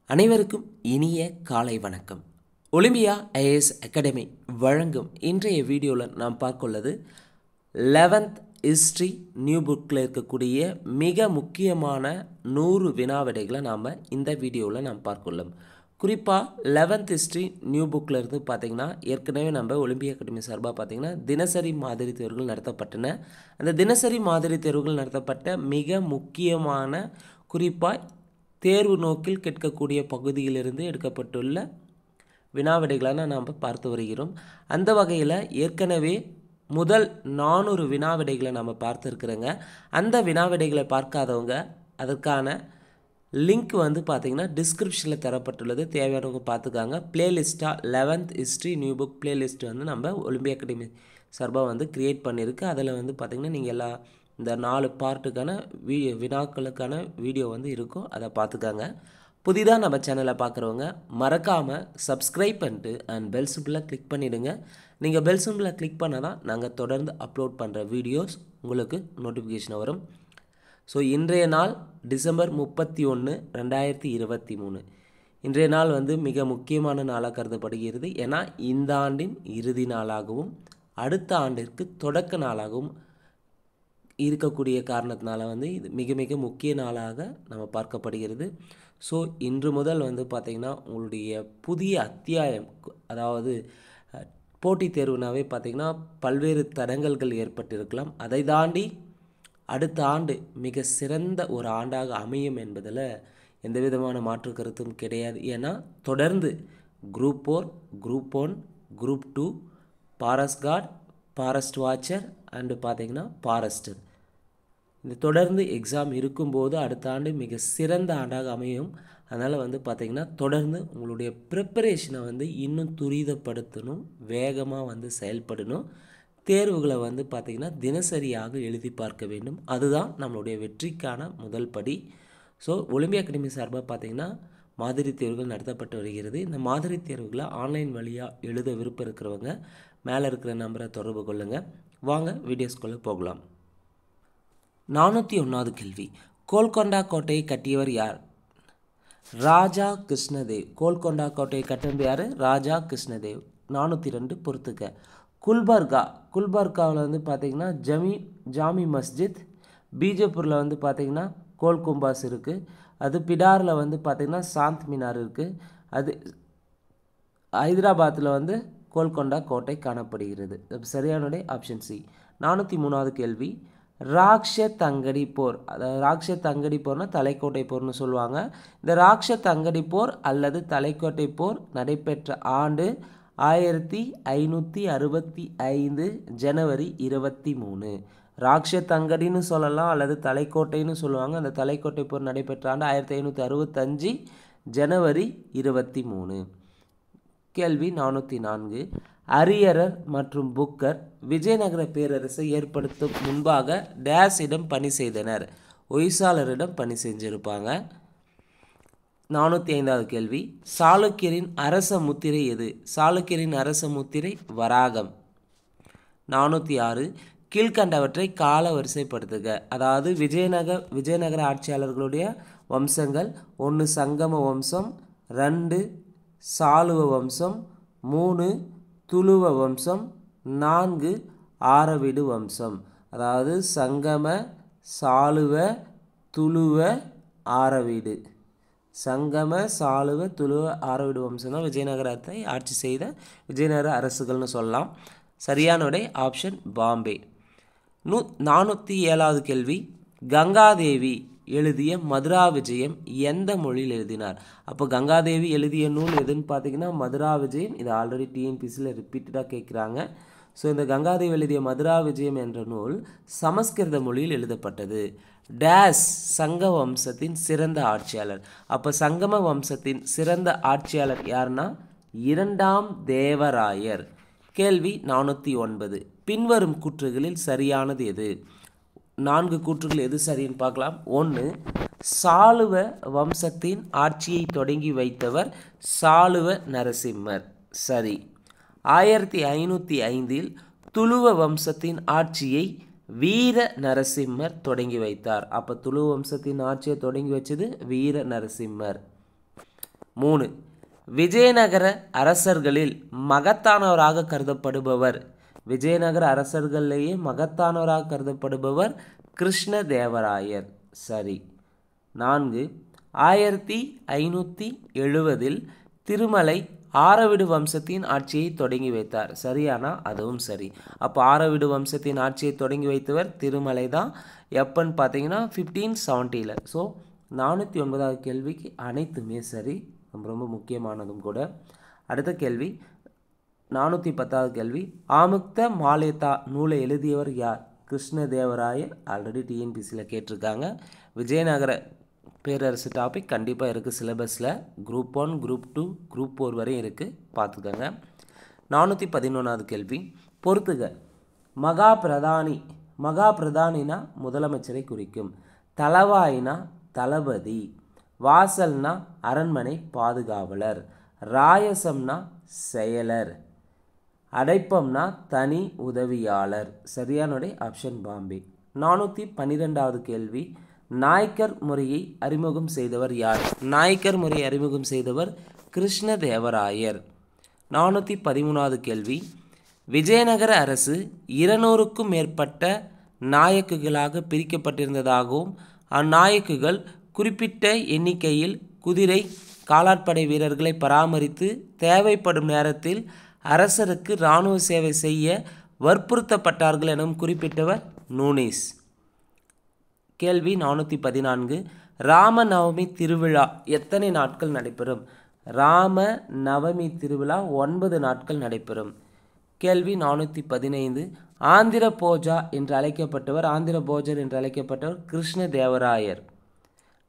அனைவருக்கும் இனிய காலை வணக்கம். ஒலிம்பியா ஐஏஎஸ் அகாடமி வழங்கும் இன்றைய வீடியோவில் நாம் பார்க்குள்ளது 11th ஹிஸ்ட்ரி நியூ புக்கில் இருக்கக்கூடிய மிக முக்கியமான 100 வினாவிடைகளை நாம் இந்த வீடியோவில் நாம் பார்க்குள்ளோம். குறிப்பாக 11th ஹிஸ்ட்ரி நியூ புக்கில் இருந்து பார்த்திங்கன்னா ஏற்கனவே நம்ம ஒலிம்பியா அகாடமி சார்பாக பார்த்திங்கன்னா தினசரி மாதிரி தேர்வுகள் நடத்தப்பட்டன. அந்த தினசரி மாதிரி தேர்வுகள் நடத்தப்பட்ட மிக முக்கியமான குறிப்பாக தேர்வு நோக்கில் கேட்கக்கூடிய பகுதியிலிருந்து எடுக்கப்பட்டுள்ள வினாவிடைகளான நாம் பார்த்து வருகிறோம். அந்த வகையில் ஏற்கனவே முதல் 400 வினாவிடைகளை நம்ம பார்த்துருக்குறோங்க. அந்த வினாவிடைகளை பார்க்காதவங்க அதற்கான லிங்க் பார்த்திங்கன்னா டிஸ்கிரிப்ஷனில் தரப்பட்டுள்ளது. தேவையானவங்க பார்த்துக்காங்க. பிளேலிஸ்ட்டாக 11th history new book playlist நம்ம ஒலிம்பியா அகாடமி சார்பாக க்ரியேட் பண்ணியிருக்கு. அதில் பார்த்திங்கன்னா நீங்கள் எல்லா இந்த 4 பார்ட்டுக்கான வினாக்களுக்கான வீடியோ இருக்கும். அதை பார்த்துக்காங்க. புதிதாக நம்ம சேனலை பார்க்குறவங்க மறக்காமல் சப்ஸ்கிரைப் பண்ணிட்டு அண்ட் பெல் சிம்பிளை கிளிக் பண்ணிவிடுங்க. நீங்கள் பெல் சிம்பிளை கிளிக் பண்ணால் தான் நாங்கள் தொடர்ந்து அப்லோட் பண்ணுற வீடியோஸ் உங்களுக்கு நோட்டிஃபிகேஷன் வரும். ஸோ இன்றைய நாள் டிசம்பர் 31, 2023. இன்றைய நாள் மிக முக்கியமான நாளாக கருதப்படுகிறது. ஏன்னா இந்த ஆண்டின் இறுதி நாளாகவும் அடுத்த ஆண்டிற்கு தொடக்க நாளாகவும் இருக்கக்கூடிய காரணத்தினால இது மிக மிக முக்கிய நாளாக நம்ம பார்க்கப்படுகிறது. ஸோ இன்று முதல் பார்த்திங்கன்னா உங்களுடைய புதிய அத்தியாயம், அதாவது போட்டித் தேர்வுனாவே பார்த்திங்கன்னா பல்வேறு தடங்கல்கள் ஏற்பட்டிருக்கலாம். அதை தாண்டி அடுத்த ஆண்டு மிக சிறந்த ஒரு ஆண்டாக அமையும் என்பதில் எந்த விதமான மாற்று கருத்தும் கிடையாது. ஏன்னா தொடர்ந்து group 4, group 1, group 2, forest card, forest watcher and பார்த்திங்கன்னா ஃபாரஸ்டர், இந்த தொடர்ந்து எக்ஸாம் இருக்கும்போது அடுத்த ஆண்டு மிக சிறந்த ஆண்டாக அமையும். அதனால் பார்த்திங்கன்னா தொடர்ந்து உங்களுடைய ப்ரிப்பரேஷனை இன்னும் துரிதப்படுத்தணும், வேகமாக செயல்படணும். தேர்வுகளை பார்த்திங்கன்னா தினசரியாக எழுதி பார்க்க வேண்டும். அதுதான் நம்மளுடைய வெற்றிக்கான முதல் படி. ஸோ ஒலிம்பியா அகாடமி சார்பாக பார்த்திங்கன்னா மாதிரி தேர்வுகள் நடத்தப்பட்டு வருகிறது. இந்த மாதிரி தேர்வுகளை ஆன்லைன் வழியாக எழுத விருப்பம் இருக்கிறவங்க மேலே இருக்கிற நம்பரை தொடர்பு கொள்ளுங்கள். வாங்க வீடியோஸ்குள்ளே போகலாம். 401வது கேள்வி. கோல்கொண்டா கோட்டையை கட்டியவர் யார்? ராஜா கிருஷ்ணதேவ். கோல்கொண்டா கோட்டையை கட்டினது யார்? ராஜா கிருஷ்ணதேவ். 402 பொறுத்துக்க. குல்பர்காவில் பார்த்திங்கன்னா ஜாமி மஸ்ஜித். பீஜப்பூரில் பார்த்திங்கன்னா கோல்கும்பாஸ் இருக்குது. அது பிடாரில் பார்த்திங்கன்னா சாந்த் மினார் இருக்குது. அது ஹைதராபாத்தில் கோல்கொண்டா கோட்டை காணப்படுகிறது. சரியானோடைய ஆப்ஷன் சி. 403வது கேள்வி. ராக்ஷத் அங்கடி போர், அதாவது ராக்ஷத் அங்கடி போர்னா தலைக்கோட்டை போர்னு சொல்லுவாங்க. இந்த ராக்ஷத் அங்கடி போர் அல்லது தலைக்கோட்டை போர் நடைபெற்ற ஆண்டு 1565 ஜனவரி 23. ராக்ஷத் அங்கடின்னு சொல்லலாம் அல்லது தலைக்கோட்டைன்னு சொல்லுவாங்க. அந்த தலைக்கோட்டை போர் நடைபெற்ற ஆண்டு 1565 ஜனவரி 23. கேள்வி 404. அரியரர் மற்றும் புக்கர் விஜயநகர பேரரசை ஏற்படுத்தும் முன்பாக டேஸிடம் பணி செய்தனர். ஒய்சாலரிடம் பணி செஞ்சிருப்பாங்க. 405வது கேள்வி. சாளுக்கியரின் அரச முத்திரை எது? சாளுக்கியரின் அரச முத்திரை வராகம். 406. கீழ்கண்டவற்றை கால வரிசைப்படுத்துக. அதாவது விஜயநகர ஆட்சியாளர்களுடைய வம்சங்கள்: 1 சங்கம வம்சம், 2 சாளுவ வம்சம், 3 துளுவ வம்சம், 4 ஆரவிடு வம்சம். அதாவது சங்கம, சாளுவ, துளுவ, ஆரவிடு. சங்கம, சாளுவ, துளுவ, ஆரவிடு வம்சம் தான் விஜயநகரத்தை ஆட்சி செய்த விஜயநகர அரசுகள்னு சொல்லலாம். சரியானோடைய ஆப்ஷன் பாம்பே. 407வது கேள்வி. கங்காதேவி எழுதிய மதுரா விஜயம் எந்த மொழியில் எழுதினார்? அப்போ கங்காதேவி எழுதிய நூல் எதுன்னு பார்த்தீங்கன்னா மதுரா விஜயம். இது ஆல்ரெடி டிஎன்பிசியில் ரிப்பீட்டடாக கேட்குறாங்க. ஸோ இந்த கங்காதேவி எழுதிய மதுரா விஜயம் என்ற நூல் சமஸ்கிருத மொழியில் எழுதப்பட்டது. டேஸ் சங்க வம்சத்தின் சிறந்த ஆட்சியாளர். அப்போ சங்கம வம்சத்தின் சிறந்த ஆட்சியாளர் யாருன்னா 2ஆம் தேவராயர். கேள்வி 409. பின்வரும் கூற்றுகளில் சரியானது எது? 4 கூற்றுகள் எது சரின்னு பார்க்கலாம். 1. சாளுவ வம்சத்தின் ஆட்சியை தொடங்கி வைத்தவர் சாளுவ நரசிம்மர். சரி. 1505 துளுவ வம்சத்தின் ஆட்சியை வீர நரசிம்மர் தொடங்கி வைத்தார். அப்போ துளுவ வம்சத்தின் ஆட்சியை தொடங்கி வச்சது வீர நரசிம்மர். 3. விஜயநகர அரசர்களில் மகத்தானவராக கருதப்படுபவர். விஜயநகர அரசர்களிலேயே மகத்தானவராக கருதப்படுபவர் கிருஷ்ணதேவராயர். சரி. 4. 1570 திருமலை ஆரவிடு வம்சத்தின் ஆட்சியை தொடங்கி வைத்தார். சரியானா? அதுவும் சரி. அப்போ ஆரவிடு வம்சத்தின் ஆட்சியை தொடங்கி வைத்தவர் திருமலை தான். எப்பன்னு பார்த்தீங்கன்னா 1570. ஸோ 409வது கேள்விக்கு அனைத்துமே சரி. ரொம்ப முக்கியமானதும் கூட. அடுத்த கேள்வி 410வது கேள்வி. ஆமுக்த மால்யதா நூலை எழுதியவர் யார்? கிருஷ்ணதேவராயர். ஆல்ரெடி டிஎன்பிசியில் கேட்டிருக்காங்க. விஜயநகர பேரரசு டாபிக் கண்டிப்பாக இருக்குது சிலபஸில். குரூப் 1, குரூப் 2, குரூப் 4 வரையும் இருக்குது, பார்த்துக்கோங்க. 411வது கேள்வி. பொறுத்துக. மகா பிரதானினா முதலமைச்சரை குறிக்கும். தளவாயினா தளபதி. வாசல்னா அரண்மனை பாதுகாவலர். ராயசம்னா செயலர். அடைப்பம்னா தனி உதவியாளர். சரியானுடைய ஆப்ஷன் பாம்பே. 412வது கேள்வி. நாயக்கர் முறையை அறிமுகம் செய்தவர் யார்? நாயக்கர் முறையை அறிமுகம் செய்தவர் கிருஷ்ணதேவராயர். 413வது கேள்வி. விஜயநகர அரசு 200க்கும் மேற்பட்ட நாயக்குகளாக பிரிக்கப்பட்டிருந்ததாகவும் அந்நாயக்குகள் குறிப்பிட்ட எண்ணிக்கையில் குதிரை காலாட்படை வீரர்களை பராமரித்து தேவைப்படும் நேரத்தில் அரசருக்கு இராணுவ சேவை செய்ய வற்புறுத்தப்பட்டார்கள் எனவும் குறிப்பிட்டவர் நூனிஸ். கேள்வி 414. ராமநவமி திருவிழா எத்தனை நாட்கள் நடைபெறும்? ராம நவமி திருவிழா 9 நாட்கள் நடைபெறும். கேள்வி 415. ஆந்திர போஜா என்று அழைக்கப்பட்டவர் கிருஷ்ணதேவராயர்.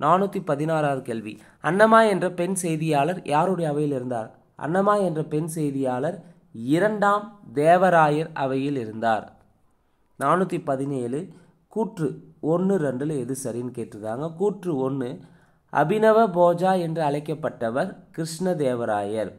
416வது கேள்வி. அன்னமா என்ற பெண் செய்தியாளர் யாருடைய அவையில் இருந்தார்? அன்னமா என்ற பெண் செய்தியாளர் 2ஆம் தேவராயர் அவையில் இருந்தார். 417. கூற்று 1-2 எது சரின்னு கேட்டிருக்காங்க. கூற்று 1. அபினவ போஜா என்று அழைக்கப்பட்டவர் கிருஷ்ணதேவராயர்.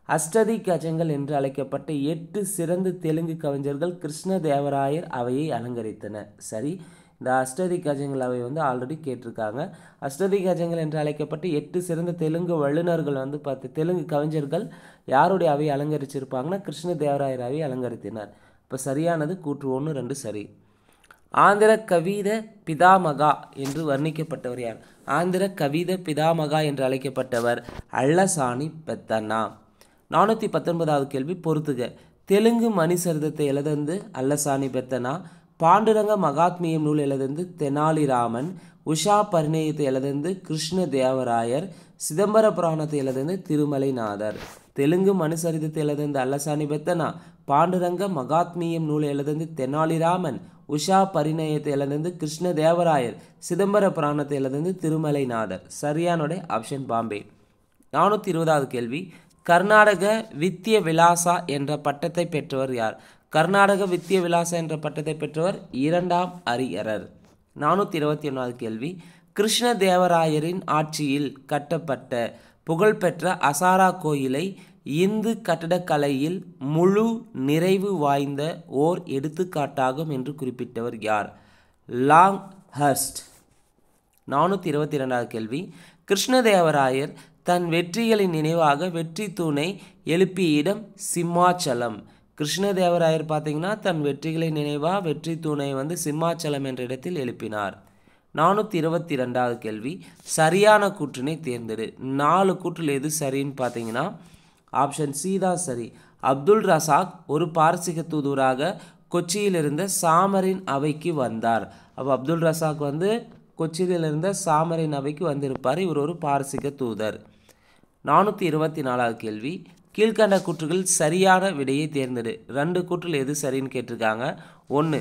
அஷ்டதி கஜங்கள் என்று அழைக்கப்பட்ட 8 சிறந்த தெலுங்கு கவிஞர்கள் கிருஷ்ணதேவராயர் அவையை அலங்கரித்தனர். சரி. இந்த அஷ்டதி கஜங்கள் அவை ஆல்ரெடி கேட்டிருக்காங்க. அஷ்டதி கஜங்கள் என்று அழைக்கப்பட்ட 8 சிறந்த தெலுங்கு வல்லுநர்கள் 10 தெலுங்கு கவிஞர்கள் யாருடைய அவையை அலங்கரிச்சிருப்பாங்கன்னா கிருஷ்ணதேவராயர் அவையை அலங்கரித்தனர். இப்போ சரியானது கூற்று 1-2 சரி. ஆந்திர கவித பிதாமகா என்று வர்ணிக்கப்பட்டவர் யார்? ஆந்திர கவித பிதாமகா என்று அழைக்கப்பட்டவர் அல்லசாணி பெத்தனா. 419வது கேள்வி. பொறுத்துக. தெலுங்கு மணிசரிதத்தை எழுதந்து அல்லசாணி பெத்தனா. பாண்டுரங்க மகாத்மியம் நூல் எழுதந்து தெனாலிராமன். உஷா பரிணயத்தை எழுதந்து கிருஷ்ணதேவராயர். சிதம்பர புராணத்தை எழுதந்து திருமலைநாதர். தெலுங்கு மனுசரிதத்தை எழுதந்து அல்லசாணி பெத்தனா. பாண்டுரங்க மகாத்மியம் நூல் எழுதந்து தெனாலிராமன். உஷா பரிணயத்தை எழுதந்து கிருஷ்ணதேவராயர். சிதம்பர புராணத்தை எழுதந்து திருமலைநாதர். சரியானுடைய ஆப்ஷன் பாம்பே. 420வது கேள்வி. கர்நாடக வித்ய விலாசா என்ற பட்டத்தை பெற்றவர் யார்? கர்நாடக வித்ய விலாசா என்ற பட்டத்தை பெற்றவர் 2ஆம் அரியரர். 421வது கேள்வி. கிருஷ்ணதேவராயரின் ஆட்சியில் கட்டப்பட்ட புகழ்பெற்ற அசாரா கோயிலை இந்து கட்டடக்கலையில் முழு நிறைவு வாய்ந்த ஓர் எடுத்துக்காட்டாகும் என்று குறிப்பிட்டவர் யார்? லாங்ஹர்ஸ்ட். 422வது கேள்வி. கிருஷ்ணதேவராயர் தன் வெற்றிகளின் நினைவாக வெற்றி தூணை எழுப்பிய இடம் சிம்மாச்சலம். கிருஷ்ணதேவராயர் பார்த்தீங்கன்னா தன் வெற்றிகளின் நினைவாக வெற்றி தூணை சிம்மாச்சலம் என்ற இடத்தில் எழுப்பினார். 422வது கேள்வி. சரியான கூற்றினை தேர்ந்தெடு. 4 கூற்றில் எது சரின்னு பார்த்தீங்கன்னா ஆப்ஷன் சி தான் சரி. அப்துல் ரசாக் ஒரு பாரசீக தூதுவராக கொச்சியில் இருந்த சாமரின் அவைக்கு வந்தார். அப்போ அப்துல் ரசாக் கொச்சியில் இருந்த சாமரின் அவைக்கு வந்திருப்பார். இவர் ஒரு பாரசீக தூதர். 424வது கேள்வி. கீழ்கண்ட கூற்றுகள் சரியான விடையை தேர்ந்தெடு. 2 கூற்றில் எது சரின்னு கேட்டிருக்காங்க. 1.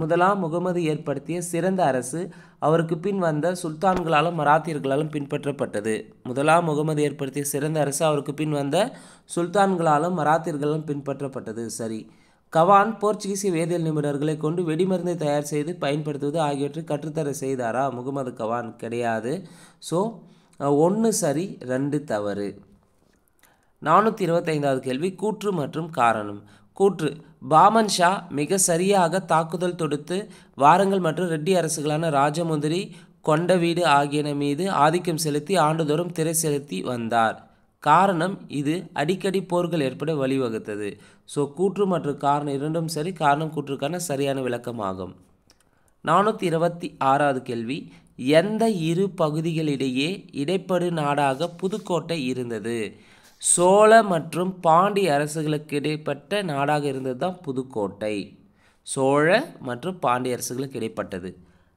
முதலாம் முகமது ஏற்படுத்திய சிறந்த அரசு அவருக்கு பின் வந்த சுல்தான்களாலும் மராத்தியர்களாலும் பின்பற்றப்பட்டது. முதலாம் முகமது ஏற்படுத்திய சிறந்த அரசு அவருக்கு பின் வந்த சுல்தான்களாலும் மராத்தியர்களாலும் பின்பற்றப்பட்டது. சரி. கவான் போர்ச்சுகீசிய வேதியியல் நிபுணர்களை கொண்டு வெடிமருந்தை தயார் செய்து பயன்படுத்துவது ஆகியவற்றை கற்றுத்தர செய்தாரா? முகமது கவான் கிடையாது. ஸோ 1 சரி 2 தவறு. 425வது கேள்வி. கூற்று மற்றும் காரணம். கூற்று. பாமன் ஷா மிக சரியாக தாக்குதல் தொடுத்து வாரங்கள் மற்றும் ரெட்டி அரசுகளான ராஜமுந்திரி, கொண்ட வீடு ஆகியன மீது ஆதிக்கம் செலுத்தி ஆண்டுதோறும் திரை செலுத்தி வந்தார். காரணம், இது அடிக்கடி போர்கள் ஏற்பட வழிவகுத்தது. ஸோ கூற்று மற்றும் காரணம் இரண்டும் சரி. காரணம் கூற்றுக்கான சரியான விளக்கமாகும். 426வது கேள்வி, எந்த இரு பகுதிகளிடையே இடைப்படு நாடாக புதுக்கோட்டை இருந்தது? சோழ மற்றும் பாண்டிய அரசுகளுக்கு இடைப்பட்ட நாடாக இருந்தது தான் புதுக்கோட்டை. சோழ மற்றும் பாண்டிய அரசுகளுக்கு இடைப்பட்டது.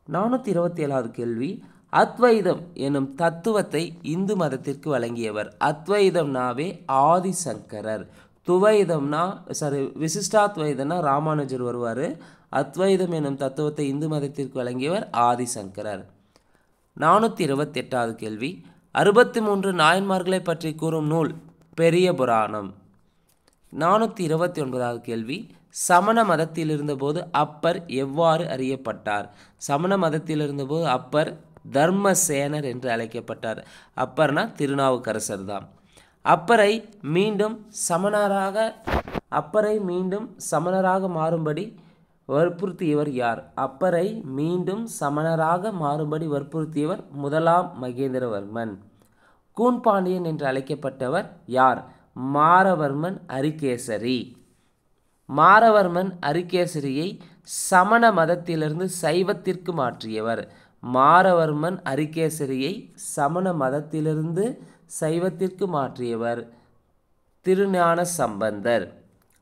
427வது கேள்வி, அத்வைதம் எனும் தத்துவத்தை இந்து மதத்திற்கு வழங்கியவர்? அத்வைதம்னாவே ஆதிசங்கரர். துவைதம்னா விசிஷ்டாத்வைதம்னா ராமானுஜர் வருவார். அத்வைதம் எனும் தத்துவத்தை இந்து மதத்திற்கு வழங்கியவர் ஆதிசங்கரர். 428வது கேள்வி, 63 நாயன்மார்களை பற்றி கூறும் நூல் பெரிய புராணம். 429வது கேள்வி, சமண மதத்தில் இருந்தபோது அப்பர் எவ்வாறு அறியப்பட்டார்? சமண மதத்தில் இருந்தபோது அப்பர் தர்மசேனர் என்று அழைக்கப்பட்டார். அப்பர்னா திருநாவுக்கரசர் தான். அப்பரை மீண்டும் சமணராக மாறும்படி வற்புறுத்தியவர் யார்? அப்பரை மீண்டும் சமணராக மாறும்படி வற்புறுத்தியவர் முதலாம் மகேந்திரவர்மன். கூன்பாண்டியன் என்று அழைக்கப்பட்டவர் யார்? மாரவர்மன் அரிகேசரி. மாரவர்மன் அரிகேசரியை சமண மதத்திலிருந்து சைவத்திற்கு மாற்றியவர். மாரவர்மன் அரிகேசரியை சமண மதத்திலிருந்து சைவத்திற்கு மாற்றியவர் திருஞான சம்பந்தர்.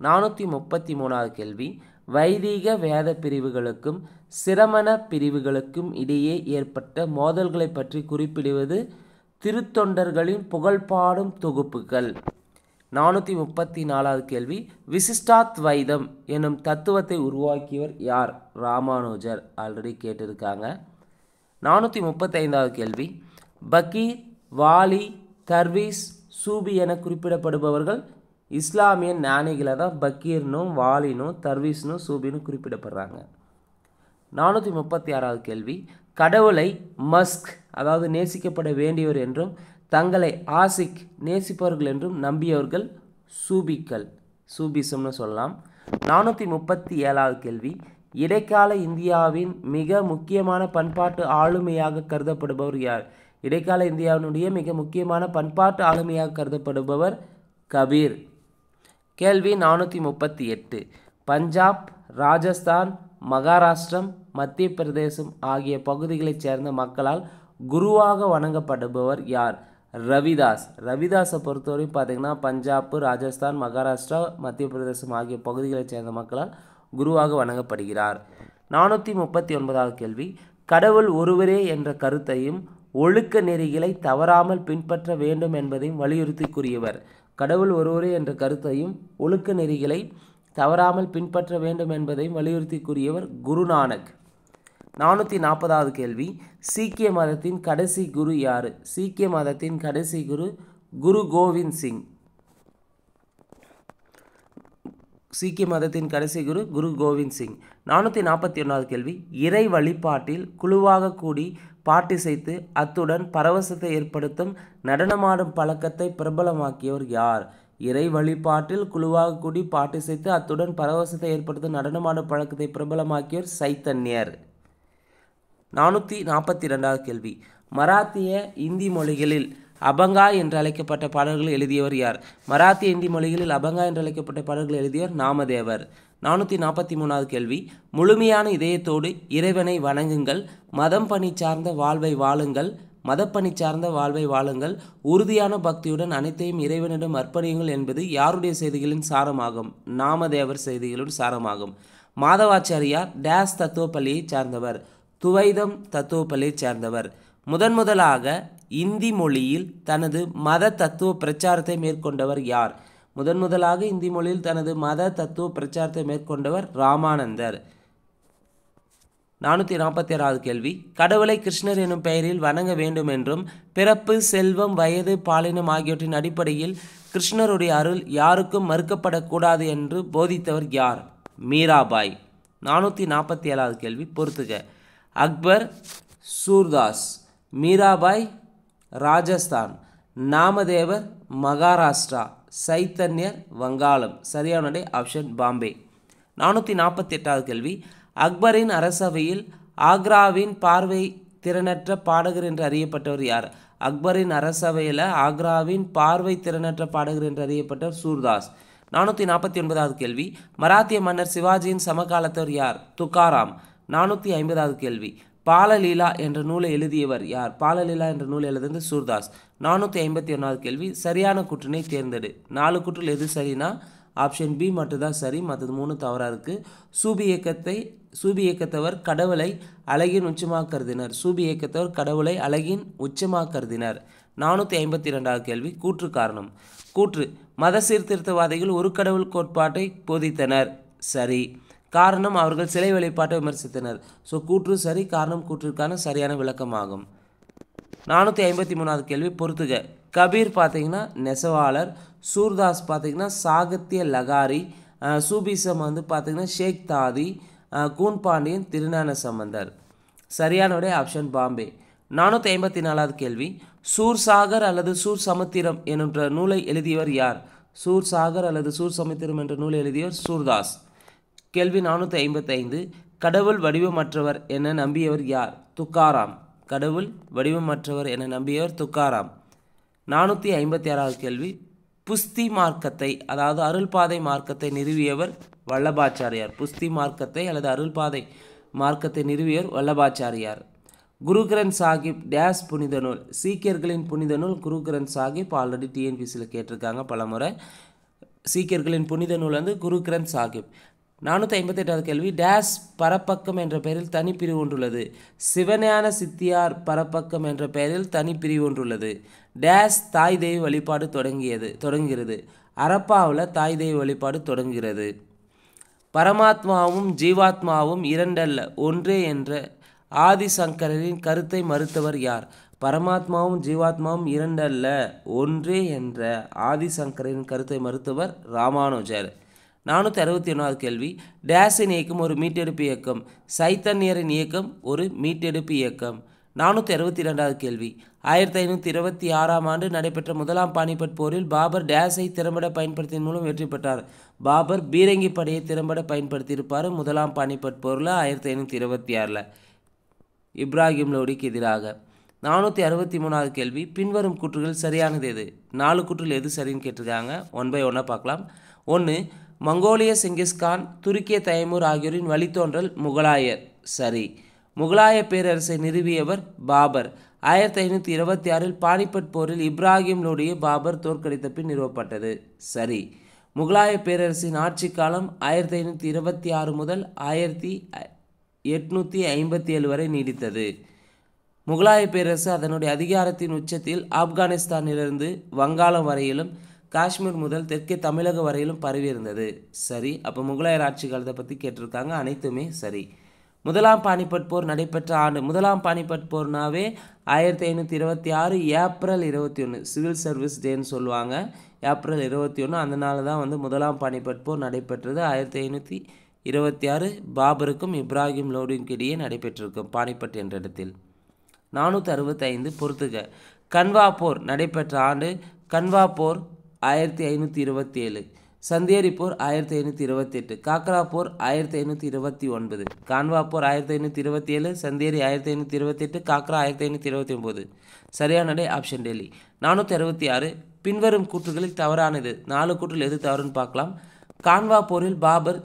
433வது கேள்வி, வைதிக வேத பிரிவுகளுக்கும் சிரமண பிரிவுகளுக்கும் இடையே ஏற்பட்ட மோதல்களை பற்றி குறிப்பிடுவது திருத்தொண்டர்களின் புகழ்பாடும் தொகுப்புகள். 434வது கேள்வி, விசிஷ்டாத்வைதம் எனும் தத்துவத்தை உருவாக்கியவர் யார்? ராமானுஜர். ஆல்ரெடி கேட்டிருக்காங்க. 435வது கேள்வி, பக்கீர், வாலி, தர்வீஸ், சூபி என குறிப்பிடப்படுபவர்கள் இஸ்லாமிய ஞானிகளை தான் பக்கீர்னும் வாலினும் தர்வீஸ்னும் சூபினும் குறிப்பிடப்படுறாங்க. 436வது கேள்வி, கடவுளை மஸ்க் அதாவது நேசிக்கப்பட வேண்டியவர் என்றும் தங்களை ஆசிக் நேசிப்பவர்கள் என்றும் நம்பியவர்கள் சூபிக்கள். சூபிசம்னு சொல்லலாம். 437வது கேள்வி, இடைக்கால இந்தியாவின் மிக முக்கியமான பண்பாட்டு ஆளுமையாக கருதப்படுபவர் யார்? இடைக்கால இந்தியாவினுடைய மிக முக்கியமான பண்பாட்டு ஆளுமையாக கருதப்படுபவர் கபீர். கேள்வி 438, பஞ்சாப், ராஜஸ்தான், மகாராஷ்டிரம், மத்திய பிரதேசம் ஆகிய பகுதிகளைச் சேர்ந்த மக்களால் குருவாக வணங்கப்படுபவர் யார்? ரவிதாஸ். ரவிதாஸை பொறுத்தவரை பார்த்திங்கன்னா பஞ்சாப், ராஜஸ்தான், மகாராஷ்டிரா, மத்திய பிரதேசம் ஆகிய பகுதிகளைச் சேர்ந்த மக்களால் குருவாக வணங்கப்படுகிறார். 439வது கேள்வி, கடவுள் ஒருவரே என்ற கருத்தையும் ஒழுக்க நெறிகளை தவறாமல் பின்பற்ற வேண்டும் என்பதையும் வலியுறுத்தி கூறியவர்? கடவுள் ஒருவரே என்ற கருத்தையும் ஒழுக்க நெறிகளை தவறாமல் பின்பற்ற வேண்டும் என்பதையும் வலியுறுத்தி கூறியவர் குருநானக். 440வது கேள்வி, சீக்கிய மதத்தின் கடைசி குரு யார்? சீக்கிய மதத்தின் கடைசி குரு குரு கோவிந்த் சிங். சீக்கிய மதத்தின் கடைசி குரு குரு கோவிந்த் சிங். 441வது கேள்வி, இறை வழிபாட்டில் குழுவாக கூடி பாட்டிசைத்து அத்துடன் பரவசத்தை ஏற்படுத்தும் நடனமாடும் பழக்கத்தை பிரபலமாக்கியவர் யார்? இறை வழிபாட்டில் குழுவாக கூடி பாட்டிசைத்து அத்துடன் பரவசத்தை ஏற்படுத்தும் நடனமாடும் பழக்கத்தை பிரபலமாக்கியவர் சைத்தன்யர். 442வது கேள்வி, மராத்திய இந்தி மொழிகளில் அபங்கா என்று அழைக்கப்பட்ட பாடல்கள் எழுதியவர் யார்? மராத்திய இந்தி மொழிகளில் அபங்கா என்று அழைக்கப்பட்ட பாடல்கள் எழுதியவர் நாமதேவர். 443வது கேள்வி, முழுமையான இதயத்தோடு இறைவனை வணங்குங்கள், மதப்பணி சார்ந்த வாழ்வை வாழுங்கள், உறுதியான பக்தியுடன் அனைத்தையும் இறைவனிடம் அர்ப்பணியுங்கள் என்பது யாருடைய செய்திகளின் சாரமாகும்? நாமதேவர் செய்திகளின் சாரமாகும். மாதவாச்சாரியார் டேஸ் தத்துவ பள்ளியை சார்ந்தவர்? துவைதம் தத்துவ பள்ளியை சேர்ந்தவர். முதலாக இந்தி மொழியில் தனது மத தத்துவ பிரச்சாரத்தை மேற்கொண்டவர் யார்? முதலாக இந்தி மொழியில் தனது மத தத்துவ பிரச்சாரத்தை மேற்கொண்டவர் ராமானந்தர். 446வது கேள்வி, கடவுளை கிருஷ்ணர் எனும் பெயரில் வணங்க வேண்டும் என்றும் பிறப்பு, செல்வம், வயது, பாலினம் ஆகியவற்றின் அடிப்படையில் கிருஷ்ணருடைய அருள் யாருக்கும் மறுக்கப்படக்கூடாது என்று போதித்தவர் யார்? மீராபாய். 447வது கேள்வி பொறுத்துக. அக்பர் சூர்தாஸ், மீராபாய் ராஜஸ்தான், நாமதேவர் மகாராஷ்டிரா, சைத்தன்யர் வங்காளம். சரியான விடை ஆப்ஷன் பாம்பே. 448வது கேள்வி, அக்பரின் அரசவையில் ஆக்ராவின் திறனற்ற பாடகர் என்று அறியப்பட்டவர் யார்? அக்பரின் அரசவையில் ஆக்ராவின் பார்வை திறனற்ற பாடகர் என்று அறியப்பட்டவர் சூர்தாஸ். 449வது கேள்வி, மராத்திய மன்னர் சிவாஜியின் சமகாலத்தவர் யார்? துக்காராம். 450வது கேள்வி, பாலலீலா என்ற நூலை எழுதியவர் யார்? பாலலீலா என்ற நூலை எழுதியது சூர்தாஸ். 451வது கேள்வி, சரியான கூற்றினை தேர்ந்தெடு. 4 கூற்றில் எது சரினா ஆப்ஷன் பி மட்டும்தான் சரி, மற்றது 3 தவறாக இருக்குது. சூபி இயக்கத்தவர் கடவுளை அழகின் உச்சமாக கருதினர். சூபி இயக்கத்தவர் கடவுளை அழகின் உச்சமாக கருதினர். 452வது கேள்வி, கூற்று காரணம். கூற்று, மத சீர்திருத்தவாதிகள் ஒரு கடவுள் கோட்பாட்டை போதித்தனர். சரி. காரணம், அவர்கள் சிலை வழிபாட்டை விமர்சித்தனர். ஸோ கூற்று சரி, காரணம் கூற்றிற்கான சரியான விளக்கமாகும். 453வது கேள்வி பொறுத்துக. கபீர் பார்த்தீங்கன்னா நெசவாளர், சூர்தாஸ் பார்த்தீங்கன்னா சாகித்ய லகாரி, சூபிசம் வந்து பார்த்தீங்கன்னா ஷேக் தாதி, கூன்பாண்டியன் திருஞான சம்பந்தர். சரியான விடை ஆப்ஷன் பாம்பே. 454வது கேள்வி, சூர்சாகர் அல்லது சூர் சமுத்திரம் என்ற நூலை எழுதியவர் யார்? சூர்சாகர் அல்லது சூர் சமுத்திரம் என்ற நூலை எழுதியவர் சூர்தாஸ். கேள்வி 455, கடவுள் வடிவமற்றவர் என நம்பியவர் யார்? துக்காராம். கடவுள் வடிவமற்றவர் என நம்பியவர் துக்காராம். 456வது கேள்வி, புஸ்தி மார்க்கத்தை அதாவது அருள்பாதை மார்க்கத்தை நிறுவியவர் வல்லபாச்சாரியார். புஸ்தி மார்க்கத்தை அல்லது அருள்பாதை மார்க்கத்தை நிறுவியவர் வல்லபாச்சாரியார். குரு கிரந்த் சாஹிப் டேஸ் புனித நூல். சீக்கியர்களின் புனித நூல் குரு கிரந்த் சாஹிப். ஆல்ரெடி டிஎன்பிசியில் கேட்டிருக்காங்க பலமுறை. சீக்கியர்களின் புனித நூல் வந்து குரு கிரந்த் சாஹிப். 458வது கேள்வி, டேஸ் பரப்பக்கம் என்ற பெயரில் தனிப்பிரிவு ஒன்றுள்ளது. சிவஞான சித்தியார் பரப்பக்கம் என்ற பெயரில் தனிப்பிரிவு ஒன்றுள்ளது. டேஸ் தாய் தெய்வ வழிபாடு தொடங்குகிறது. அரப்பாவில் தாய் தெய்வ வழிபாடு தொடங்குகிறது. பரமாத்மாவும் ஜீவாத்மாவும் இரண்டல்ல ஒன்றே என்ற ஆதிசங்கரின் கருத்தை மறுத்தவர் யார்? பரமாத்மாவும் ஜீவாத்மாவும் இரண்டல்ல ஒன்றே என்ற ஆதிசங்கரின் கருத்தை மறுத்தவர் ராமானுஜர். 461வது கேள்வி, டேஸின் இயக்கம் ஒரு மீட்டெடுப்பு இயக்கம். சைத்தன்யரின் இயக்கம் ஒரு மீட்டெடுப்பு இயக்கம். 462வது கேள்வி, 1526ஆம் ஆண்டு நடைபெற்ற முதலாம் பானிபட் போரில் பாபர் டேஸை திறம்பட பயன்படுத்தின் மூலம் வெற்றி பெற்றார். பாபர் பீரங்கி படையை திறம்பட பயன்படுத்தியிருப்பார் முதலாம் பானிபட் போரில் 1526 இப்ராஹிம் லோடிக்கு எதிராக. 463வது கேள்வி, பின்வரும் கூற்றுகள் சரியானது எது? 4 கூற்றுகள் எது சரின்னு கேட்டிருக்காங்க. 1 by 1 பார்க்கலாம். 1, மங்கோலிய செங்கிஸ்கான், துருக்கிய தைமூர் ஆகியோரின் வழித்தோன்றல் முகலாயர். சரி. முகலாய பேரரசை நிறுவியவர் பாபர். 1526 பானிபட் போரில் இப்ராஹிம் லோடியை பாபர் தோற்கடித்த பின் நிறுவப்பட்டது. சரி. முகலாய பேரரசின் ஆட்சி காலம் 1526 முதல் 1857 வரை நீடித்தது. முகலாய பேரரசு அதனுடைய அதிகாரத்தின் உச்சத்தில் ஆப்கானிஸ்தானிலிருந்து வங்காளம் வரையிலும் காஷ்மீர் முதல் தெற்கே தமிழக வரையிலும் பரவியிருந்தது. சரி. அப்போ முகலாயர் ஆட்சி காலத்தை பற்றி கேட்டிருக்காங்க. அனைத்துமே சரி. முதலாம் பானிபட் போர் நடைபெற்ற ஆண்டு. முதலாம் பானிபட் போர்னாவே 1526 ஏப்ரல் 21 சிவில் சர்வீஸ் டேன்னு சொல்லுவாங்க. ஏப்ரல் 21 அந்த நாள் தான் வந்து முதலாம் பானிபட் போர் நடைபெற்றது. 1526 பாபருக்கும் இப்ராஹிம் லோடிக்கும் இடையே நடைபெற்றிருக்கும் பானிபட் என்ற இடத்தில். 465 பொறுத்துக. கன்வா போர் நடைபெற்ற ஆண்டு. கன்வா போர் 1527, சந்தேரி போர் 1528, காக்ரா போர் 1529, கான்வா போர் 1527, சந்தேரி 1528, காக்ரா 1529. சரியான விடை ஆப்ஷன் டெல்லி. 466, பின்வரும் கூற்றுகளில் தவறானது. 4 கூற்றில் எது தவறுன்னு பார்க்கலாம். கான்வா போரில் பாபர்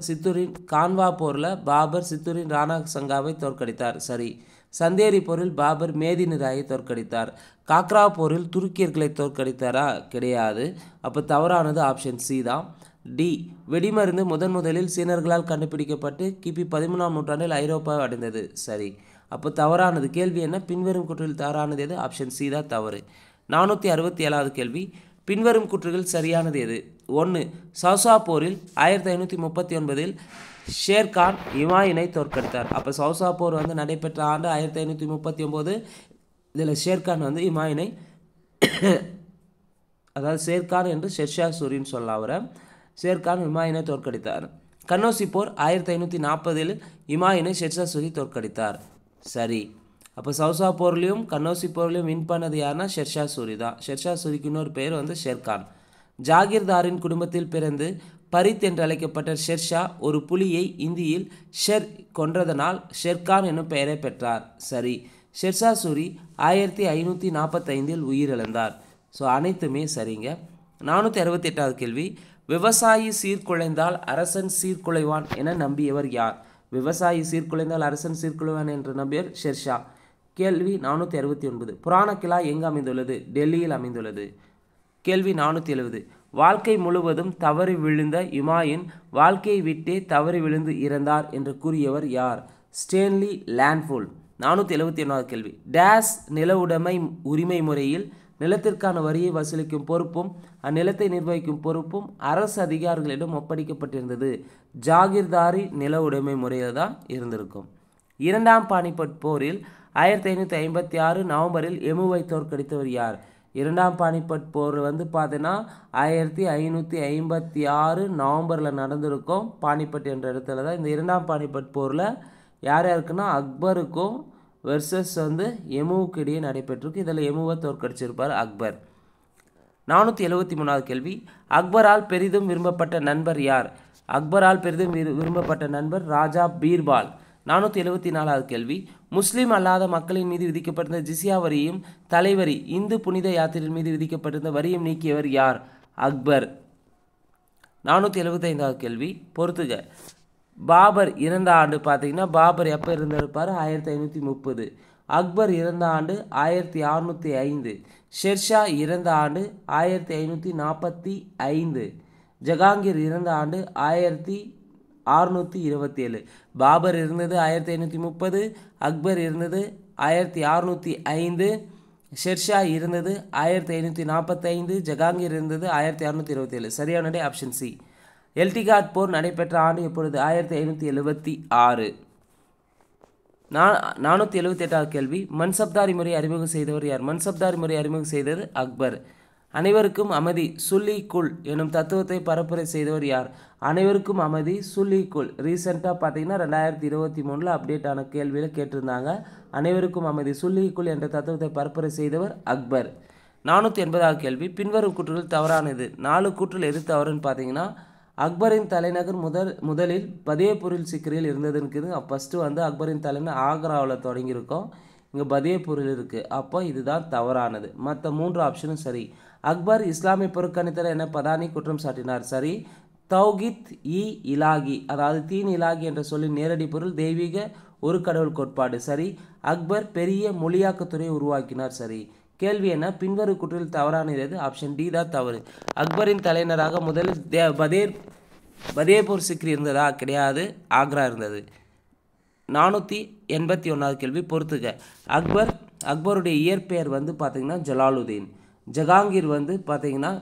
சித்தூரின் ராணா சங்காவை தோற்கடித்தார். சரி. சந்தேரி போரில் பாபர் மேதினி ராயை தோற்கடித்தார். காக்ரா போரில் துருக்கியர்களை தோற்கடித்தாரா? கிடையாது. அப்போ தவறானது ஆப்ஷன் சி தான். டி, வெடிமருந்து முதலில் சீனர்களால் கண்டுபிடிக்கப்பட்டு கிபி 13ஆம் நூற்றாண்டில் ஐரோப்பாவை அடைந்தது. சரி. அப்போ தவறானது. கேள்வி என்ன? பின்வரும் கூற்றில் தவறானது எது? ஆப்ஷன் சி தான் தவறு. 467வது கேள்வி, பின்வரும் கூற்றுகள் சரியானது எது? 1, சௌசா போரில் 1539 ஷேர்கான் இமாயினை தோற்கடித்தார். அப்போ சௌசா போர் வந்து நடைபெற்ற ஆண்டு 1539. இதில் ஷேர்கான் வந்து இமாயினை, அதாவது ஷேர்கான் என்று ஷெர்ஷா சூரின்னு சொல்ல அவரை, ஷேர்கான் இமாயினை தோற்கடித்தார். கன்னௌசி போர் 1540 இமாயினை ஷெர்ஷா சூரி தோற்கடித்தார். சரி. அப்போ சௌசா போர்லையும் கன்னௌசி போர்லையும் வின் பண்ணது யாருன்னா ஷெர்ஷா சூரி தான். ஷெர்ஷா சூரிக்கு இன்னொரு பேர் வந்து ஷேர்கான். ஜாகிர்தாரின் குடும்பத்தில் பிறந்து பரித் என்று அழைக்கப்பட்ட ஷெர்ஷா ஒரு புலியை இந்தியில் ஷெர் கொன்றதனால் ஷெர்கான் என்னும் பெயரை பெற்றார். சரி. ஷெர்ஷா சூரி 1545 உயிரிழந்தார். ஸோ அனைத்துமே சரிங்க. 468வது கேள்வி, விவசாயி சீர்குலைந்தால் அரசன் சீர்குலைவான் என நம்பியவர் யார்? விவசாயி சீர்குலைந்தால் அரசன் சீர்குலைவான் என்று நம்பியவர் ஷெர்ஷா. கேள்வி 469, புராண கிலா எங்கு அமைந்துள்ளது? டெல்லியில் அமைந்துள்ளது. கேள்வி 470, வாழ்க்கை முழுவதும் தவறி விழுந்த இமாயின் வாழ்க்கையை விட்டே தவறி விழுந்து இறந்தார் என்று கூறியவர் யார்? ஸ்டேன்லி லேண்ட்ஃபுல். 471வது கேள்வி, டேஸ் நில உரிமை முறையில் நிலத்திற்கான வரியை வசூலிக்கும் பொறுப்பும் அந்நிலத்தை நிர்வகிக்கும் பொறுப்பும் அரசு அதிகாரிகளிடம் ஒப்படைக்கப்பட்டிருந்தது. ஜாகிர்தாரி நில உடைமை முறையில் தான் இருந்திருக்கும். இரண்டாம் பானிபட் போரில் 1556 நவம்பரில் எமுவை தோற்கடித்தவர் யார்? இரண்டாம் பானிபட் போர் பார்த்தீங்கன்னா 1556 நவம்பரில் நடந்திருக்கும். பானிபட் என்ற இடத்துல தான் இந்த இரண்டாம் பானிபட் போரில் யார் யாருக்குன்னா அக்பருக்கும் வெர்சஸ் எமுவுக்கு இடையே நடைபெற்றிருக்கு. இதில் எமுவை தோற்கடிச்சிருப்பார் அக்பர். 473வது கேள்வி, அக்பரால் பெரிதும் விரும்பப்பட்ட நண்பர் யார்? அக்பரால் பெரிதும் விரும்பப்பட்ட நண்பர் ராஜா பீர்பால். 474வது கேள்வி, முஸ்லீம் அல்லாத மக்களின் மீது விதிக்கப்பட்டிருந்த ஜிசியா வரியும் தலைவரி இந்து புனித யாத்திரையின் மீது விதிக்கப்பட்டிருந்த வரியும் நீக்கியவர் யார்? அக்பர். 475வது கேள்வி, பொறுத்துக. பாபர் இறந்த ஆண்டு பார்த்தீங்கன்னா பாபர் எப்போ இருந்திருப்பார்? 1530. அக்பர் இறந்த ஆண்டு 1605. ஷெர்ஷா இறந்த ஆண்டு 1545. ஜஹாங்கீர் இறந்த ஆண்டு 1627. பாபர் இருந்தது 1530, அக்பர் இருந்தது 1605, ஷெர்ஷா இருந்தது 1545, ஜஹாங்கீர் இருந்தது 1627. சரியான ஆப்ஷன் சி. எல்டிகாட் போர் நடைபெற்ற ஆண்டு எப்பொழுது? 1576. 478வது கேள்வி, மன்சப்தாரி முறை அறிமுகம் செய்தவர் யார்? மன்சப்தாரி முறை அறிமுகம் செய்தது அக்பர். அனைவருக்கும் அமைதி சுல்லி குல் எனும் தத்துவத்தை பரப்புரை செய்தவர் யார்? அனைவருக்கும் அமைதி சுல்லி குல். ரீசெண்டாக பார்த்தீங்கன்னா 2023 அப்டேட் ஆன கேள்வியில் கேட்டிருந்தாங்க. அனைவருக்கும் அமைதி சுல்லி குல் என்ற தத்துவத்தை பரப்புரை செய்தவர் அக்பர். 480வது கேள்வி, பின்வரும் கூற்றுகள் தவறானது. 4 கூற்றில் எது தவறுன்னு பார்த்தீங்கன்னா அக்பரின் தலைநகர் முதலில் பதேபூரில் சிக்கரில் இருந்ததுன்னு. ஃபஸ்ட்டு அக்பரின் தலைநகர் ஆக்ராவில் தொடங்கியிருக்கோம். இங்கே பதேபூரில் இருக்குது. அப்போ இதுதான் தவறானது. மற்ற 3 ஆப்ஷனும் சரி. அக்பர் இஸ்லாமை புறக்கணித்தல் என பதானி குற்றம் சாட்டினார். சரி. தௌகித் இ இலாகி, அதாவது தீன் இலாகி என்ற சொல்லின் நேரடி பொருள் தெய்வீக ஒரு கடவுள் கோட்பாடு. சரி. அக்பர் பெரிய மொழியாக்கத்துறையை உருவாக்கினார். சரி. கேள்வி என்ன? பின்வரும் கூற்றில் தவறானது. ஆப்ஷன் டி தான் தவறு. அக்பரின் தலைநகராக முதலில் பதேபூர் சிக்ரி இருந்ததா? கிடையாது, ஆக்ரா இருந்தது. 481வது கேள்வி, பொறுத்துக. அக்பருடைய இயற்பெயர் பார்த்தீங்கன்னா ஜலாலுதீன். ஜஹாங்கீர் பார்த்தீங்கன்னா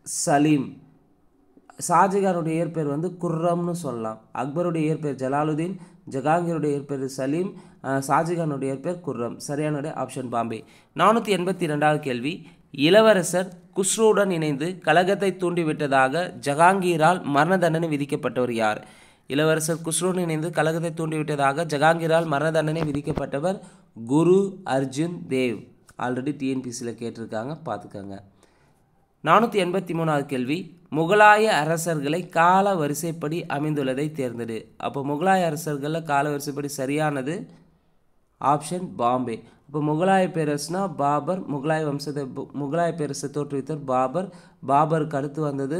சலீம். ஷாஜகானுடைய இயற்பெயர் குர்ரம்னு சொல்லலாம். அக்பருடைய இயற்பெயர் ஜலாலுதீன், ஜஹாங்கீருடைய இயற்பெயர் சலீம், ஷாஜகானுடைய இயற்பெயர் குர்ரம். சரியான ஆப்ஷன் பாம்பே. 482வது கேள்வி, இளவரசர் குஸ்ருவுடன் இணைந்து கலகத்தை தூண்டிவிட்டதாக ஜஹாங்கீரால் மரண தண்டனை விதிக்கப்பட்டவர் யார்? இளவரசர் குஸ்ருவுடன் இணைந்து கலகத்தை தூண்டிவிட்டதாக ஜஹாங்கீரால் மரண தண்டனை விதிக்கப்பட்டவர் குரு அர்ஜுன் தேவ். ஆல்ரெடி டிஎன்பிசியில் கேட்டிருக்காங்க, பார்த்துக்கோங்க. 483வது கேள்வி, முகலாய அரசர்களை கால வரிசைப்படி அமைந்துள்ளதை தேர்ந்தெடு. அப்போ முகலாய அரசர்களில் கால வரிசைப்படி சரியானது ஆப்ஷன் பாம்பே. இப்போ முகலாய பேரரசுனா பாபர், முகலாய பேரரசை தோற்றுவித்தார் பாபர். பாபருக்கு அடுத்து வந்தது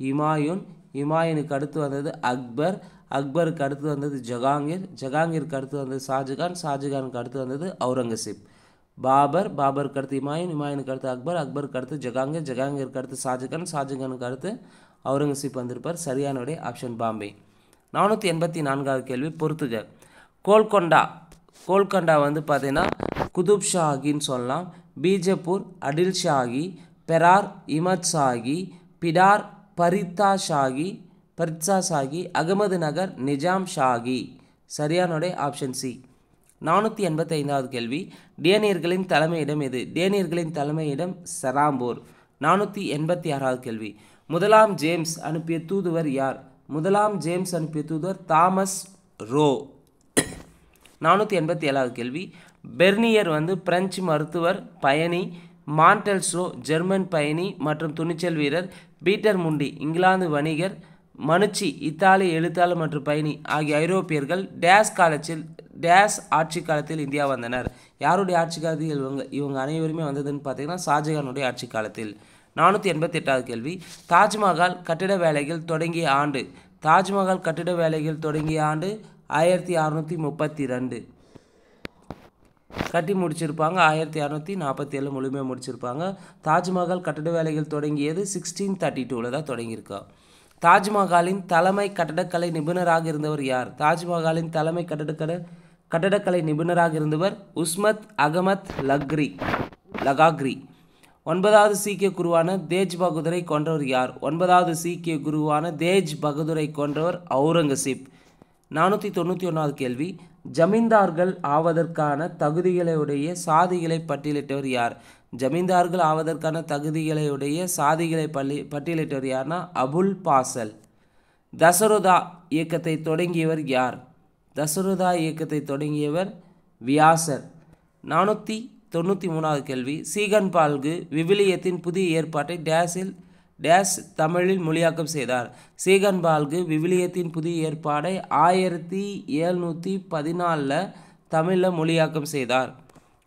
ஹிமாயூன், ஹிமாயூனுக்கு அடுத்து வந்தது அக்பர், அக்பருக்கு அடுத்து வந்தது ஜஹாங்கீர், ஜஹாங்கீருக்கு அடுத்து வந்தது ஷாஜகான், ஷாஜகானுக்கு அடுத்து வந்தது அவுரங்கசீப். பாபருக்கு அடுத்து ஹிமாயூன், ஹிமாயூனுக்கு அடுத்து அக்பர், அக்பருக்கு அடுத்து ஜஹாங்கீர், ஜஹாங்கீருக்கு அடுத்து ஷாஜகான், ஷாஜகானுக்கு அடுத்து அவுரங்கசீப் வந்திருப்பார். சரியான விடை ஆப்ஷன் பாம்பே. 484வது கேள்வி, பொறுத்துக. கோல்கொண்டா பார்த்தீங்கன்னா குதுப் ஷாகின்னு சொல்லலாம். பீஜப்பூர் அடில் ஷாகி, பெரார் இமத் ஷாகி, பிடார் பரித்தா ஷாகி, அகமது நகர் நிஜாம் ஷாகி. சரியான ஆப்ஷன் சி. 485வது கேள்வி, டேனியர்களின் தலைமையிடம் எது? டேனியர்களின் தலைமையிடம் செராம்பூர். 486வது கேள்வி, முதலாம் ஜேம்ஸ் அனுப்பிய தூதுவர் யார்? முதலாம் ஜேம்ஸ் அனுப்பிய தூதுவர் தாமஸ் ரோ. 487வது கேள்வி, பெர்னியர் பிரெஞ்சு மருத்துவர் பயணி, மான்டெல்ஸ்ரோ ஜெர்மன் பயணி மற்றும் துணிச்சல் வீரர், பீட்டர் முண்டி இங்கிலாந்து வணிகர், மனுச்சி இத்தாலி எழுத்தாளர் மற்றும் பயணி ஆகிய ஐரோப்பியர்கள் டேஸ் ஆட்சி காலத்தில் இந்தியா வந்தனர். யாருடைய ஆட்சி காலத்தில் இவங்க அனைவருமே வந்ததுன்னு பார்த்தீங்கன்னா ஷாஜகானுடைய ஆட்சி காலத்தில். 488வது கேள்வி, தாஜ்மஹால் கட்டிட வேலைகள் தொடங்கிய ஆண்டு. தாஜ்மஹால் கட்டிட வேலைகள் தொடங்கிய ஆண்டு 1632. கட்டி முடிச்சிருப்பாங்க 1647 முழுமையாக முடிச்சிருப்பாங்க. தாஜ்மஹால் கட்டிட வேலைகள் தொடங்கியது 1632 தான் தொடங்கியிருக்கா. தாஜ்மஹாலின் தலைமை கட்டடக்கலை நிபுணராக இருந்தவர் யார்? தாஜ்மஹாலின் தலைமை கட்டடக்கலை நிபுணராக இருந்தவர் உஸ்மத் அகமத் லகாக்ரி. 9வது சீக்கிய குருவான தேஜ் பகதூரை கொன்றவர் யார்? 9வது சீக்கிய குருவான தேஜ் பகதூரை கொன்றவர் அவுரங்கசீப். 491வது கேள்வி, ஜமீன்தார்கள் ஆவதற்கான தகுதிகளையுடைய சாதிகளை பட்டியலிட்டவர் யார்? ஜமீன்தார்கள் ஆவதற்கான தகுதிகளையுடைய சாதிகளை பட்டியலிட்டவர் யார்னா அபுல் பாசல். தசரோதா இயக்கத்தை தொடங்கியவர் யார்? தசரோதா இயக்கத்தை தொடங்கியவர் வியாசர். 493வது கேள்வி, சீகன் பால்கு விவிலியத்தின் புதிய ஏற்பாட்டை டேஸ் தமிழில் மொழியாக்கம் செய்தார். சீகன் பால்கு விவிலியத்தின் புதிய ஏற்பாடை 1714 தமிழில் மொழியாக்கம் செய்தார்.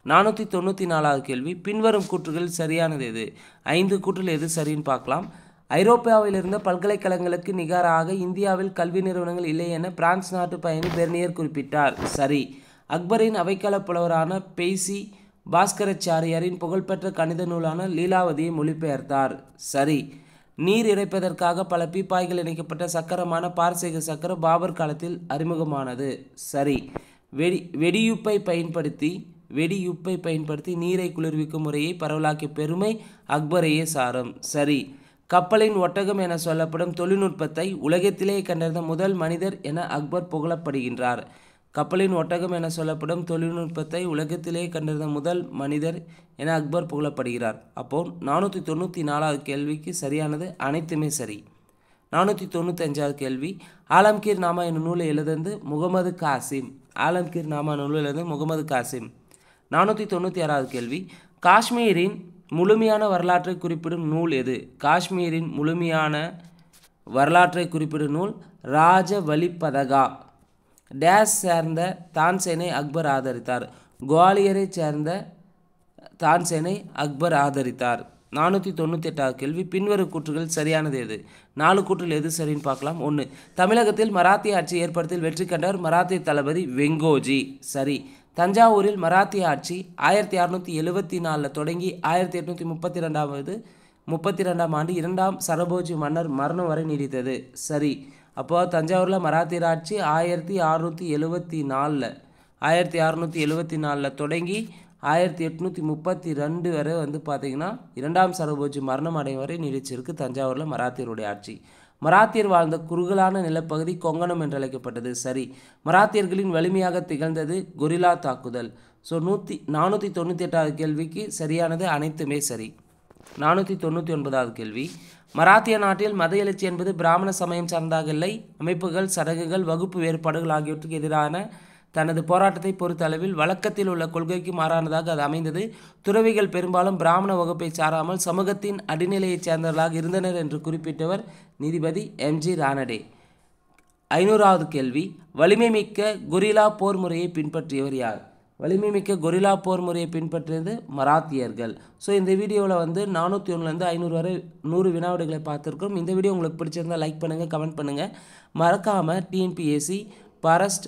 494வது கேள்வி, பின்வரும் கூற்றுகள் சரியானது எது? 5 கூற்றில் எது சரின்னு பார்க்கலாம். ஐரோப்பாவில் இருந்த பல்கலைக்கழகங்களுக்கு நிகராக இந்தியாவில் கல்வி நிறுவனங்கள் இல்லை என பிரான்ஸ் நாட்டு பயணி பெர்னியர் குறிப்பிட்டார். சரி. அக்பரின் அவைக்கால புலவரான பெய்சி பாஸ்கராச்சாரியாரின் புகழ்பெற்ற கணித நூலான லீலாவதியை மொழிபெயர்த்தார். சரி. நீர் இறைப்பதற்காக பல பீப்பாய்கள் இணைக்கப்பட்ட சக்கரமான பாரசீக சக்கரம் பாபர் காலத்தில் அறிமுகமானது. சரி. வெடியுப்பை பயன்படுத்தி நீரை குளிர்விக்கும் முறையை பரவலாக்கிய பெருமை அக்பரையே சாரும். சரி. கப்பலின் ஒட்டகம் என சொல்லப்படும் தொழில்நுட்பத்தை உலகத்திலேயே கண்டறிந்த முதல் மனிதர் என அக்பர் புகழப்படுகின்றார். கப்பலின் ஒட்டகம் என சொல்லப்படும் தொழில்நுட்பத்தை உலகத்திலேயே கண்டறிந்த முதல் மனிதர் என அக்பர் புகழப்படுகிறார். அப்போ 494வது கேள்விக்கு சரியானது அனைத்துமே சரி. 495வது கேள்வி, ஆலம்கீர் நாமா என்னும் நூலை எழுதந்து முகமது காசிம். ஆலம்கீர் நாமா நூலை எழுந்து முகமது காசிம். 496வது கேள்வி, காஷ்மீரின் முழுமையான வரலாற்றை குறிப்பிடும் நூல் எது? காஷ்மீரின் முழுமையான வரலாற்றை குறிப்பிடும் நூல் ராஜவலிபதகா. டேஸ் சேர்ந்த தான்சேனை அக்பர் ஆதரித்தார். குவாலியரை சேர்ந்த தான்சேனை அக்பர் ஆதரித்தார். 498வது கேள்வி, பின்வரும் கூற்றுகள் சரியானது எது? 4 கூற்றில் எது சரின்னு பார்க்கலாம். 1. தமிழகத்தில் மராத்திய ஆட்சி ஏற்படுத்தி வெற்றி கண்டவர் மராத்திய தளபதி வெங்கோஜி. சரி. தஞ்சாவூரில் மராத்திய ஆட்சி 1674 தொடங்கி 1832ஆம் ஆண்டு 2ஆம் சரபோஜி மன்னர் மரணம் வரை நீடித்தது. சரி. அப்போ தஞ்சாவூரில் மராத்தியர் ஆட்சி 1674 தொடங்கி 1832 வரை பார்த்திங்கன்னா 2ஆம் சரபோஜி மரணம் அடையும் வரை நீடிச்சிருக்கு தஞ்சாவூரில் மராத்தியருடைய ஆட்சி. மராத்தியர் வாழ்ந்த குறுகலான நிலப்பகுதி கொங்கணம் என்று அழைக்கப்பட்டது. சரி. மராத்தியர்களின் வலிமையாக திகழ்ந்தது கொரில்லா தாக்குதல். ஸோ 498வது கேள்விக்கு சரியானது அனைத்துமே சரி. 499வது கேள்வி, மராத்திய நாட்டில் மத எழுச்சி என்பது பிராமண சமயம் சார்ந்தாக இல்லை, அமைப்புகள், சடங்குகள், வகுப்பு வேறுபாடுகள் ஆகியவற்றுக்கு எதிரான தனது போராட்டத்தை பொறுத்த அளவில் வழக்கத்தில் உள்ள கொள்கைக்கு மாறானதாக அது அமைந்தது. துறவிகள் பெரும்பாலும் பிராமண வகுப்பை சாராமல் சமூகத்தின் அடிநிலையைச் சேர்ந்தவர்களாக இருந்தனர் என்று குறிப்பிட்டவர் நீதிபதி எம்ஜி ரானடே. 500வது கேள்வி, வலிமை மிக்க கொரில்லா போர் முறையை பின்பற்றியவர் யார்? வலிமை மிக்க கொரில்லா போர் முறையை பின்பற்றியது மராத்தியர்கள். ஸோ இந்த வீடியோவில் 401லேருந்து 500 வரை 100 வினாவிடைகளை பார்த்துருக்கோம். இந்த வீடியோ உங்களுக்கு பிடிச்சிருந்தால் லைக் பண்ணுங்கள், கமெண்ட் பண்ணுங்கள். மறக்காமல் TNPSC forest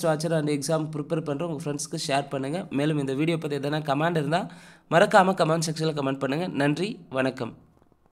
watcher and exam prepare பண்ணுற உங்கள் ஃப்ரெண்ட்ஸ்க்கு ஷேர் பண்ணுங்கள். மேலும் இந்த வீடியோ பற்றி எதனா கமெண்ட் இருந்தால் மறக்காமல் கமெண்ட் செக்ஷனில் கமெண்ட் பண்ணுங்கள். நன்றி, வணக்கம்.